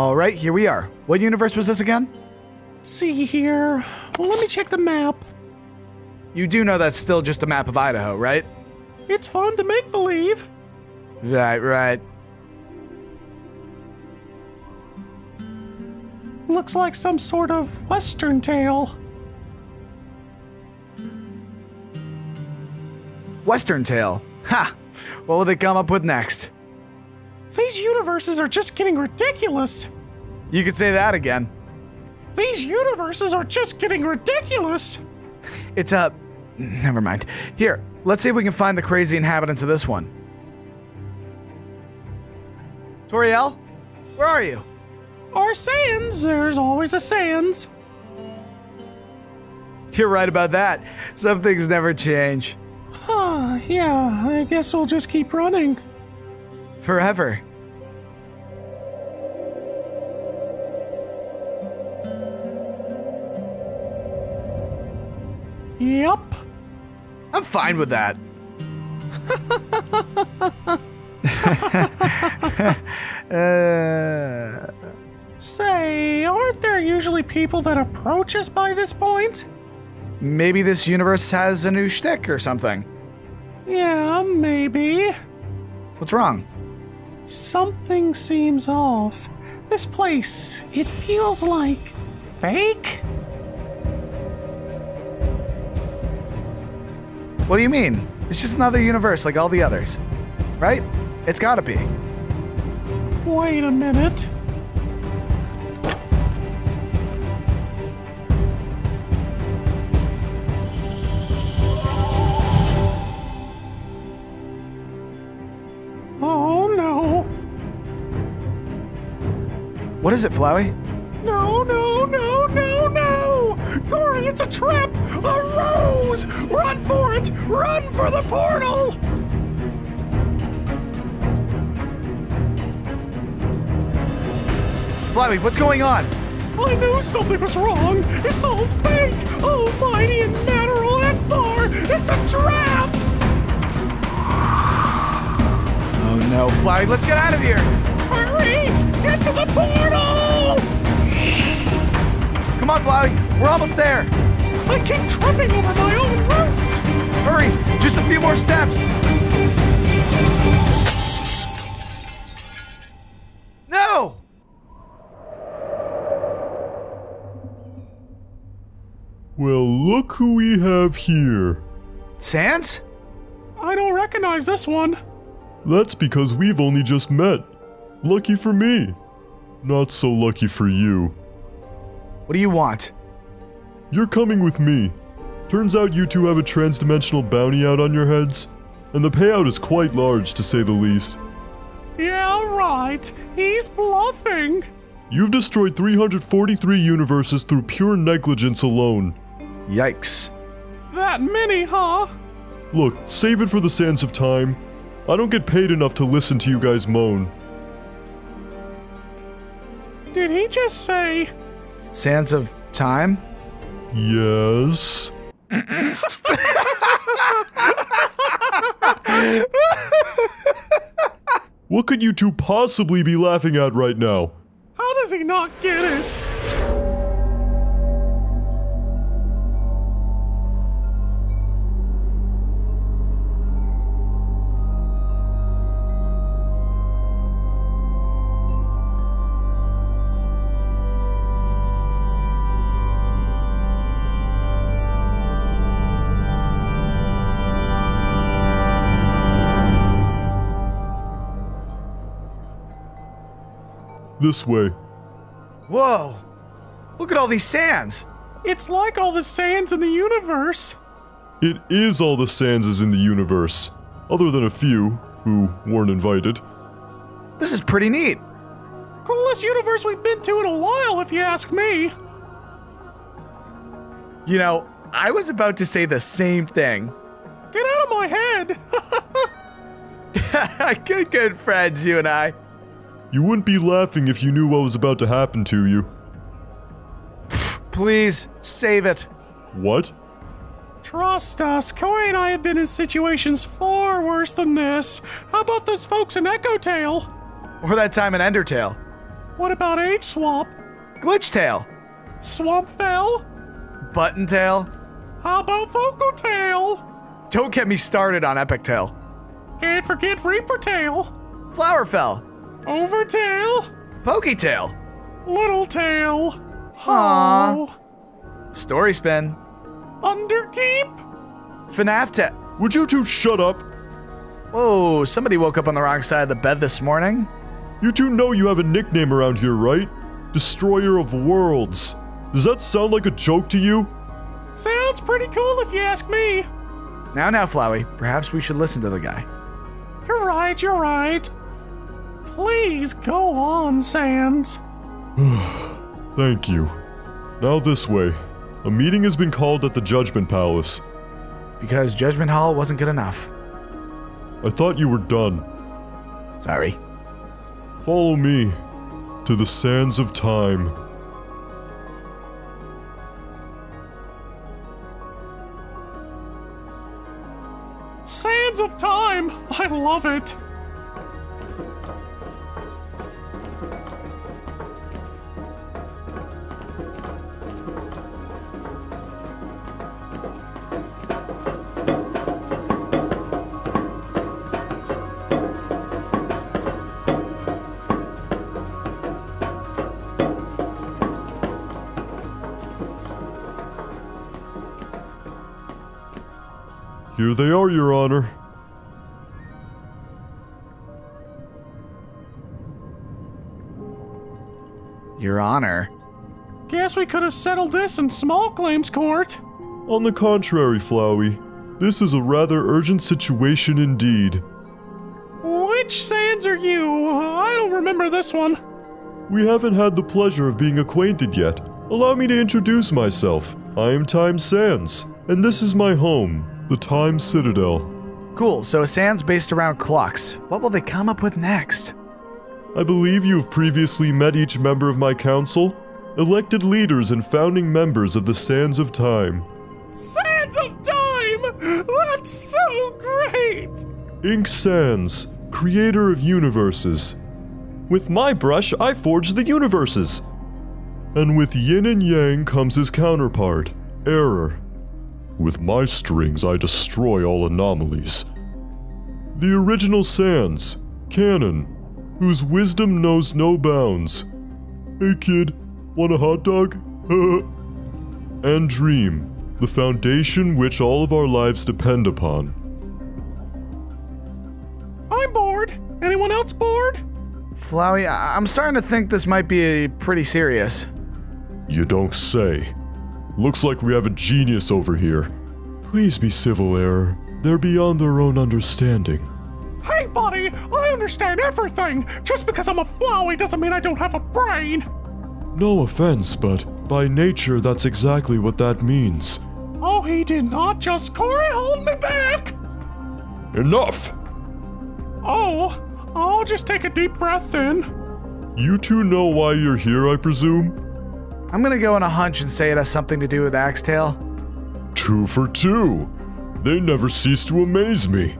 All right, here we are. What universe was this again? Let's see here. Well, let me check the map. You do know that's still just a map of Idaho, right? It's fun to make believe. Right. Looks like some sort of Western tale. WesternTale. Ha! What will they come up with next? These universes are just getting ridiculous. You could say that again. These universes are just getting ridiculous. It's never mind. Here, let's see if we can find the crazy inhabitants of this one. Toriel? Where are you? Our Sans, there's always a Sans. You're right about that. Some things never change. Yeah, I guess we'll just keep running. Forever. Yup. I'm fine with that. Say, aren't there usually people that approach us by this point? Maybe this universe has a new shtick or something. Yeah, maybe. What's wrong? Something seems off. This place, it feels like fake? What do you mean? It's just another universe like all the others. Right? It's gotta be. Wait a minute. Oh no. What is it, Flowey? No. Cory, it's a trap! A ruse! Run for it! Run for the portal! Flowey, what's going on? I knew something was wrong! It's all fake! Almighty Admiral Ackbar! It's a trap! Oh no, Flowey, let's get out of here! Hurry! Get to the portal! Come on, Flowey, we're almost there! I keep tripping over my own roots! Hurry, just a few more steps! No! Well, look who we have here. Sans? I don't recognize this one. That's because we've only just met. Lucky for me. Not so lucky for you. What do you want? You're coming with me. Turns out you two have a trans-dimensional bounty out on your heads, and the payout is quite large to say the least. Yeah, right. He's bluffing. You've destroyed 343 universes through pure negligence alone. Yikes. That many, huh? Look, save it for the sands of time. I don't get paid enough to listen to you guys moan. Did he just say... Sands of time? Yes. What could you two possibly be laughing at right now? How does he not get it? This way. Whoa! Look at all these sands! It's like all the sands in the universe. It is all the Sanses in the universe, other than a few who weren't invited. This is pretty neat. Coolest universe we've been to in a while, if you ask me. You know, I was about to say the same thing. Get out of my head! Good friends, you and I. You wouldn't be laughing if you knew what was about to happen to you. Please, save it. What? Trust us, Cory and I have been in situations far worse than this. How about those folks in Ecotale? Or that time in Undertale. What about H-Swamp? Glitchtail. Swampfell? Buttontail. How about Vocaltail? Don't get me started on Epictail. Can't forget Reapertail. Flowerfell. Overtail? Poketail. Littletail. Aw. Oh. Story Spin. Underkeep? FNAF Would you two shut up? Whoa, somebody woke up on the wrong side of the bed this morning. You two know you have a nickname around here, right? Destroyer of Worlds. Does that sound like a joke to you? Sounds pretty cool if you ask me. Now, Flowey, perhaps we should listen to the guy. You're right. Please go on, Sans. Thank you. Now this way. A meeting has been called at the Judgment Palace. Because Judgment Hall wasn't good enough. I thought you were done. Sorry. Follow me to the sands of time. Sands of Time! I love it! Here they are, Your Honor. Your Honor. Guess we could have settled this in small claims court. On the contrary, Flowey, this is a rather urgent situation indeed. Which Sans are you? I don't remember this one. We haven't had the pleasure of being acquainted yet. Allow me to introduce myself. I am Time Sans, and this is my home, the Time Citadel. Cool, so a Sans based around clocks. What will they come up with next? I believe you have previously met each member of my council, elected leaders and founding members of the Sands of Time. Sands of Time! That's so great! Ink Sans, creator of universes. With my brush, I forge the universes. And with yin and yang comes his counterpart, Error. With my strings, I destroy all anomalies. The original Sans, Canon, whose wisdom knows no bounds. Hey kid, want a hot dog? And Dream, the foundation which all of our lives depend upon. I'm bored. Anyone else bored? Flowey, I'm starting to think this might be pretty serious. You don't say. Looks like we have a genius over here. Please be civil, Error. They're beyond their own understanding. Hey, buddy, I understand everything. Just because I'm a Flowey doesn't mean I don't have a brain. No offense, but by nature, that's exactly what that means. Oh, he did not just Cory, hold me back. Enough! Oh, I'll just take a deep breath in. You two know why you're here, I presume? I'm gonna go on a hunch and say it has something to do with Axetail. 2 for 2. They never cease to amaze me.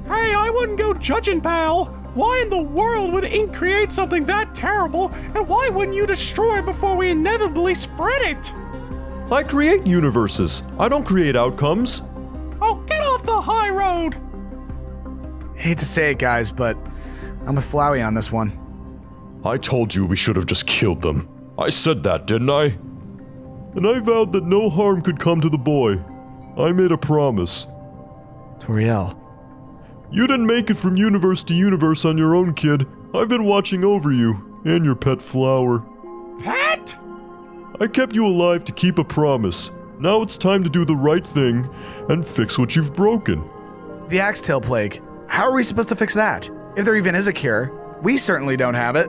Hey, I wouldn't go judging, pal. Why in the world would Ink create something that terrible, and why wouldn't you destroy it before we inevitably spread it? I create universes. I don't create outcomes. Oh, get off the high road! Hate to say it, guys, but I'm with Flowey on this one. I told you we should have just killed them. I said that, didn't I? And I vowed that no harm could come to the boy. I made a promise. Toriel. You didn't make it from universe to universe on your own, kid. I've been watching over you, and your pet flower. Pet? I kept you alive to keep a promise. Now it's time to do the right thing and fix what you've broken. The Axetail Plague. How are we supposed to fix that? If there even is a cure. We certainly don't have it.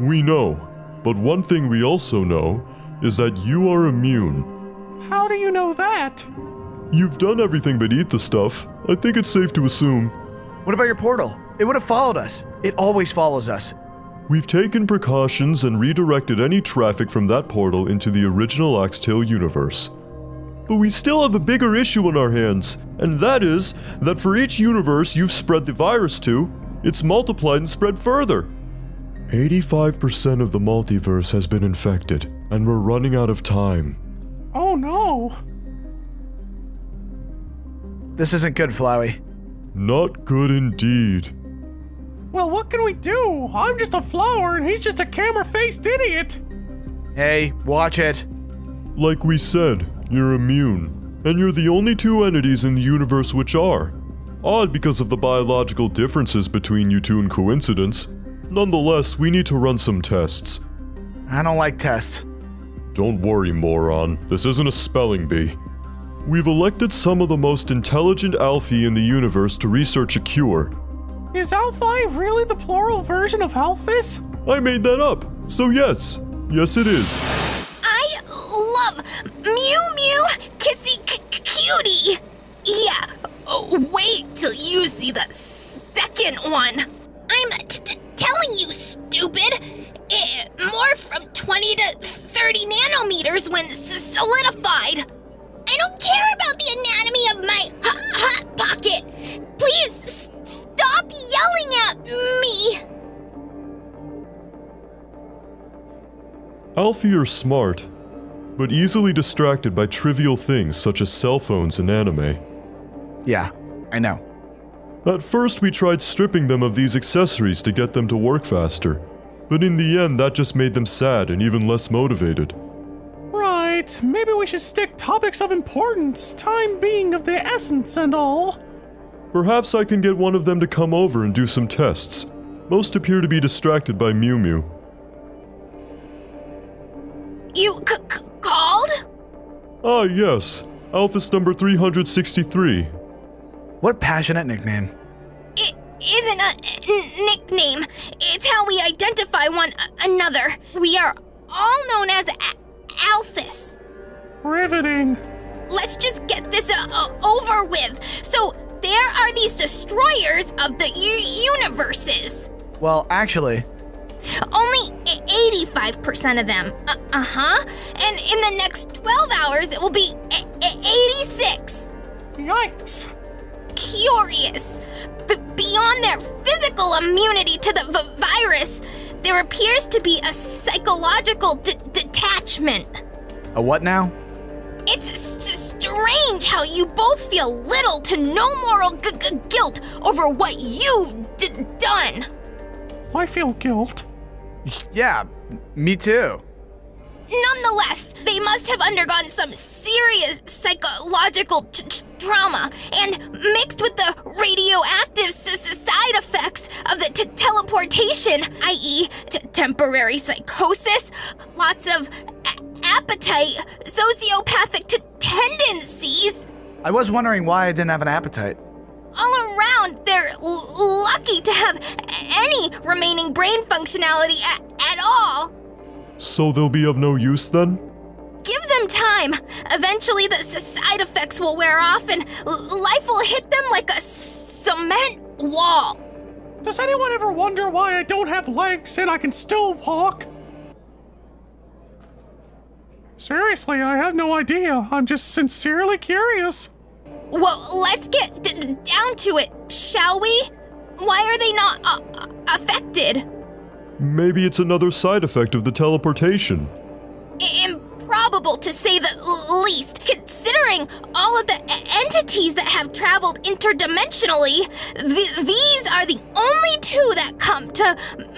We know, but one thing we also know is that you are immune. How do you know that? You've done everything but eat the stuff. I think it's safe to assume. What about your portal? It would have followed us. It always follows us. We've taken precautions and redirected any traffic from that portal into the original Axetail universe. But we still have a bigger issue on our hands, and that is that for each universe you've spread the virus to, it's multiplied and spread further. 85% of the multiverse has been infected, and we're running out of time. Oh no. This isn't good, Flowey. Not good indeed. Well, what can we do? I'm just a flower and he's just a camera-faced idiot. Hey, watch it. Like we said, you're immune, and you're the only two entities in the universe which are. Odd because of the biological differences between you two in coincidence. Nonetheless, we need to run some tests. I don't like tests. Don't worry, moron. This isn't a spelling bee. We've elected some of the most intelligent Alfie in the universe to research a cure. Is Alphi really the plural version of Alphys? I made that up, so yes. Yes, it is. I love Mew Mew Kissy Cutie. Yeah, wait till you see the second one. I'm telling you, stupid. It morphed from 20 to 30 nanometers when solidified. I don't care about the anatomy of my hot pocket. Please stop yelling at me. Alfie are smart, but easily distracted by trivial things such as cell phones and anime. Yeah, I know. At first we tried stripping them of these accessories to get them to work faster, but in the end that just made them sad and even less motivated. Right, maybe we should stick topics of importance, time being of the essence and all. Perhaps I can get one of them to come over and do some tests. Most appear to be distracted by Mew Mew. You called? Ah yes, Alphys number 363. What passionate nickname. It isn't a nickname. It's how we identify one another. We are all known as Alphys. Riveting. Let's just get this over with. So there are these destroyers of the universes. Well, actually, Only 85% of them. And in the next 12 hours, it will be 86. Yikes. Curious. Beyond their physical immunity to the virus, there appears to be a psychological detachment. a what now? It's strange how you both feel little to no moral guilt over what you've done. I feel guilt. Yeah, me too. Nonetheless, they must have undergone some serious psychological trauma, and mixed with the radioactive side effects of the teleportation, i.e. temporary psychosis, lots of appetite, sociopathic tendencies. I was wondering why I didn't have an appetite. All around, they're lucky to have any remaining brain functionality at all. So they'll be of no use then? Give them time. Eventually the side effects will wear off and life will hit them like a cement wall. Does anyone ever wonder why I don't have legs and I can still walk? Seriously, I have no idea. I'm just sincerely curious. Well, let's get down to it, shall we? Why are they not affected? Maybe it's another side effect of the teleportation. Improbable to say the least, considering all of the entities that have traveled interdimensionally. These are the only two that come to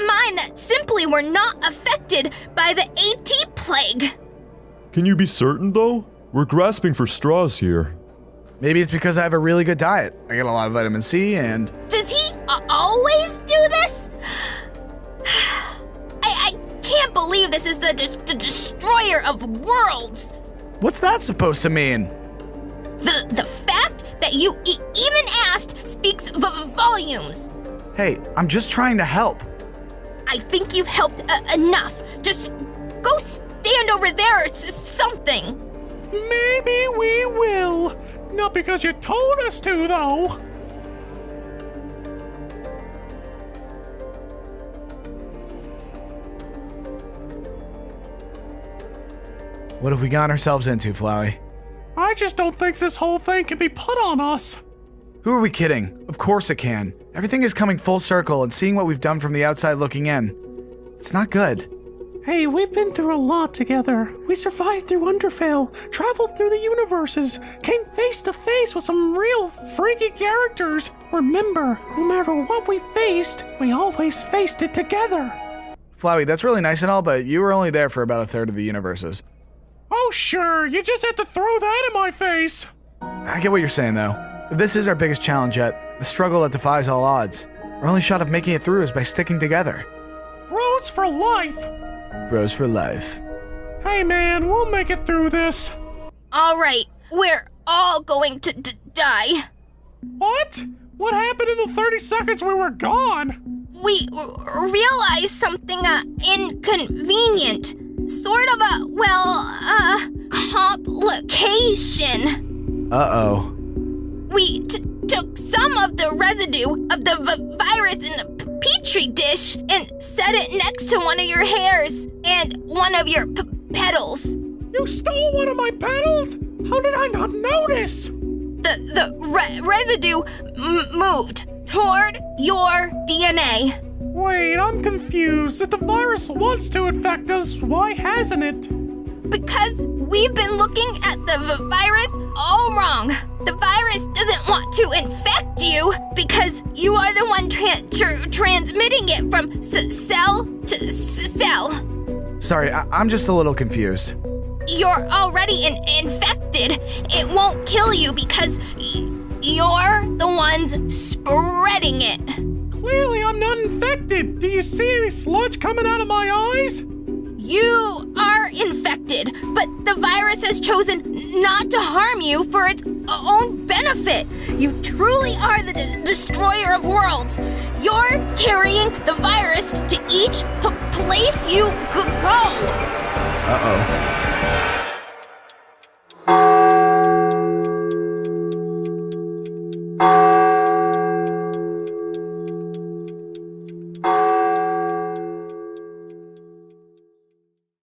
mind that simply were not affected by the AT plague. Can you be certain though? We're grasping for straws here. Maybe it's because I have a really good diet. I get a lot of vitamin C and... Does he always do this? I can't believe this is the destroyer of worlds. What's that supposed to mean? The fact that you even asked speaks volumes. Hey, I'm just trying to help. I think you've helped enough. Just go stand over there or something. Maybe we will. Not because you told us to, though. What have we gotten ourselves into, Flowey? I just don't think this whole thing can be put on us. Who are we kidding? Of course it can. Everything is coming full circle and seeing what we've done from the outside looking in. It's not good. Hey, we've been through a lot together. We survived through Undertale, traveled through the universes, came face to face with some real freaky characters. Remember, no matter what we faced, we always faced it together. Flowey, that's really nice and all, but you were only there for about a third of the universes. Oh sure, you just had to throw that in my face. I get what you're saying, though. If this is our biggest challenge yet, the struggle that defies all odds, our only shot of making it through is by sticking together. Bros for life. Bros for life. Hey man, we'll make it through this. All right, we're all going to die. What? What happened in the 30 seconds we were gone? We realized something inconvenient. Sort of complication. Uh-oh. We took some of the residue of the virus in a petri dish and set it next to one of your hairs and one of your petals. You stole one of my petals? How did I not notice? The residue moved toward your DNA. Wait, I'm confused. If the virus wants to infect us, why hasn't it? Because we've been looking at the virus all wrong. The virus doesn't want to infect you because you are the one transmitting it from cell to cell. Sorry, I'm just a little confused. You're already infected. It won't kill you because you're the ones spreading it. Clearly I'm not infected. Do you see any sludge coming out of my eyes? You are infected, but the virus has chosen not to harm you for its own benefit. You truly are the destroyer of worlds. You're carrying the virus to each place you go. Uh-oh.